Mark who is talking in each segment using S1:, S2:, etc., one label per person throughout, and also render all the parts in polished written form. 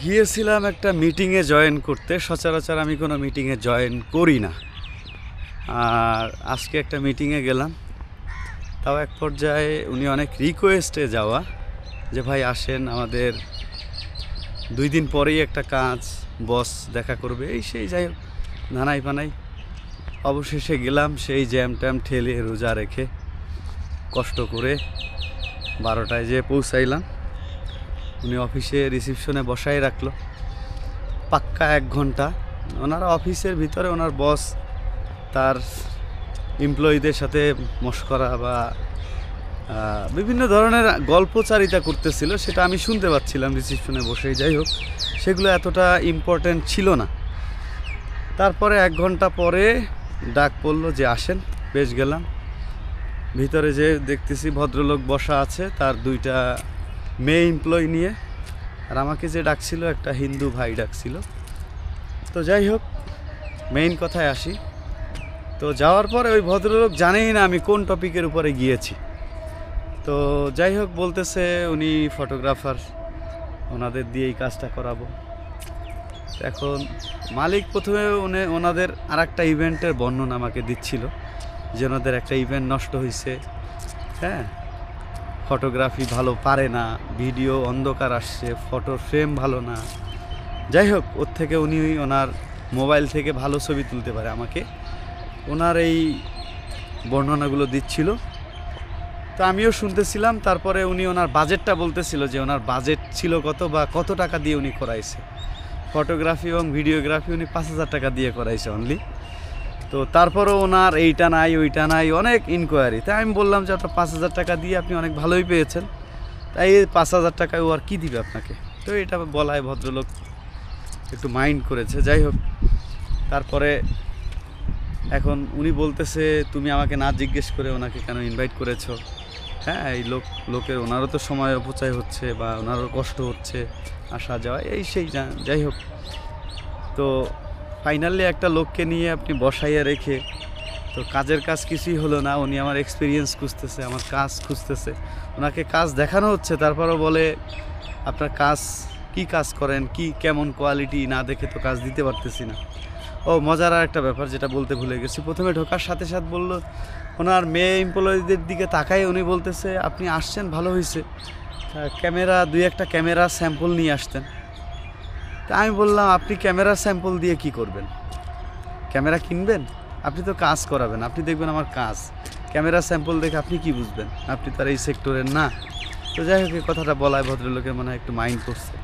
S1: গিয়েছিলাম একটা মিটিংয়ে জয়েন করতে। সচরাচর আমি কোনো মিটিংয়ে জয়েন করি না, আর আজকে একটা মিটিংয়ে গেলাম। তাও এক পর্যায়ে উনি অনেক রিকোয়েস্টে যাওয়া যে ভাই আসেন, আমাদের 2 দিন পরেই একটা কাজ, বস দেখা করবে, এই সেই যাই হোক ধানাই পানাই। অবশেষে গেলাম, সেই জ্যাম ট্যাম ঠেলে রোজা রেখে কষ্ট করে 12টায় যেয়ে পৌঁছাইলাম। উনি অফিসে রিসিপশনে বসাই রাখলো পাক্কা 1 ঘন্টা। ওনারা অফিসের ভিতরে ওনার বস তার এমপ্লয়ীদের সাথে মশকরা বা বিভিন্ন ধরনের গল্পচারিতা করতেছিল, সেটা আমি শুনতে পাচ্ছিলাম রিসিপশনে বসেই। যাই হোক, সেগুলো এতটা ইম্পর্ট্যান্ট ছিল না। তারপরে 1 ঘন্টা পরে ডাক পড়লো যে আসেন। বেশ গেলাম ভিতরে, যে দেখতেছি ভদ্রলোক বসা আছে, তার 2টা মেয়ে এমপ্লয়ি নিয়ে। আর আমাকে যে ডাকছিল একটা হিন্দু ভাই ডাকছিল। তো যাই হোক, মেইন কথায় আসি। তো যাওয়ার পরে ওই ভদ্রলোক জানেই না আমি কোন টপিকের উপরে গিয়েছি। তো যাই হোক, বলতেছে উনি ফটোগ্রাফার, ওনাদের দিয়ে এই কাজটা করাবো। এখন মালিক প্রথমে ওনাদের আর একটা ইভেন্টের বর্ণনা আমাকে দিচ্ছিল, যে ওনাদের একটা ইভেন্ট নষ্ট হয়েছে। হ্যাঁ, ফটোগ্রাফি ভালো পারে না, ভিডিও অন্ধকার আসছে, ফটো ফ্রেম ভালো না। যাই হোক, ওর থেকে উনি ওনার মোবাইল থেকে ভালো ছবি তুলতে পারে। আমাকে ওনার এই বর্ণনাগুলো দিচ্ছিল, তো আমিও শুনতেছিলাম। তারপরে উনি ওনার বাজেটটা বলতেছিল যে ওনার বাজেট ছিল কত বা কত টাকা দিয়ে উনি করাইছে ফটোগ্রাফি এবং ভিডিওগ্রাফি। উনি 5,000 টাকা দিয়ে করাইছে অনলি। তো তারপরও ওনার এইটা নাই ওইটা নাই, অনেক ইনকোয়ারি। তাই আমি বললাম যে আপনার 5,000 টাকা দিয়ে আপনি অনেক ভালোই পেয়েছেন, তাই এই 5,000 টাকায় ও আর কী দিবে আপনাকে। তো এটা বলায় ভদ্রলোক একটু মাইন্ড করেছে। যাই হোক, তারপরে এখন উনি বলতেছে তুমি আমাকে না জিজ্ঞেস করে ওনাকে কেন ইনভাইট করেছো। হ্যাঁ, এই লোকের ওনারও তো সময় অপচয় হচ্ছে বা ওনারও কষ্ট হচ্ছে আসা যাওয়া, এই সেই। যাই হোক, তো ফাইনালি একটা লোককে নিয়ে আপনি বসাইয়া রেখে, তো কাজের কাজ কিছুই হলো না। উনি আমার এক্সপিরিয়েন্স খুঁজতেছে, আমার কাজ খুঁজতেছে। ওনাকে কাজ দেখানো হচ্ছে, তারপরও বলে আপনার কাজ কি কাজ করেন, কি কেমন কোয়ালিটি না দেখে তো কাজ দিতে পারতেছি না। ও মজার আর একটা ব্যাপার যেটা বলতে ভুলে গেছি, প্রথমে ঢোকার সাথে সাথে বললো, ওনার মেয়ে এমপ্লয়ীদের দিকে তাকাই উনি বলতেছে আপনি আসছেন ভালো হয়েছে, ক্যামেরা 2-1টা ক্যামেরা স্যাম্পল নিয়ে আসতেন। তা আমি বললাম আপনি ক্যামেরা স্যাম্পল দিয়ে কি করবেন? ক্যামেরা কিনবেন? আপনি তো কাজ করাবেন, আপনি দেখবেন আমার কাজ। ক্যামেরা স্যাম্পল দেখে আপনি কি বুঝবেন? আপনি তো আর এই সেক্টরের না। তো যাই হোক, এই কথাটা বলায় ভদ্রলোকের মনে হয় একটু মাইন্ড করছে।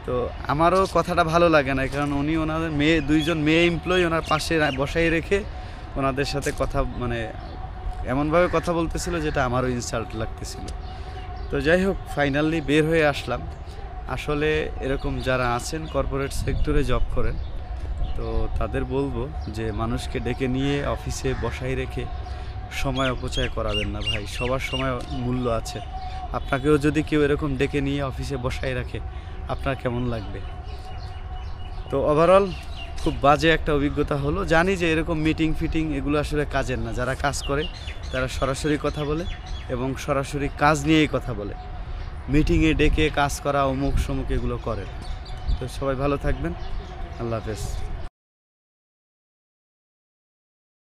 S1: তো আমারও কথাটা ভালো লাগে না, কারণ উনি ওনাদের 2জন মেয়ে এমপ্লয়ি ওনার পাশে বসাই রেখে ওনাদের সাথে কথা এমনভাবে কথা বলতেছিল যেটা আমারও ইনসাল্ট লাগতেছিল। তো যাই হোক, ফাইনালি বের হয়ে আসলাম। আসলে এরকম যারা আছেন কর্পোরেট সেক্টরে জব করেন, তো তাদের বলবো যে মানুষকে ডেকে নিয়ে অফিসে বসাই রেখে সময় অপচয় করাবেন না ভাই। সবার সময় মূল্য আছে। আপনাকেও যদি কেউ এরকম ডেকে নিয়ে অফিসে বসাই রাখে, আপনার কেমন লাগবে? তো ওভারঅল খুব বাজে একটা অভিজ্ঞতা হলো। জানি যে এরকম মিটিং ফিটিং এগুলো আসলে কাজের না। যারা কাজ করে তারা সরাসরি কথা বলে এবং সরাসরি কাজ নিয়েই কথা বলে। মিটিংয়ে ডেকে কাজ করা অমুক সমুক এগুলো করে। তো সবাই ভালো থাকবেন। আল্লাহ হাফেজ।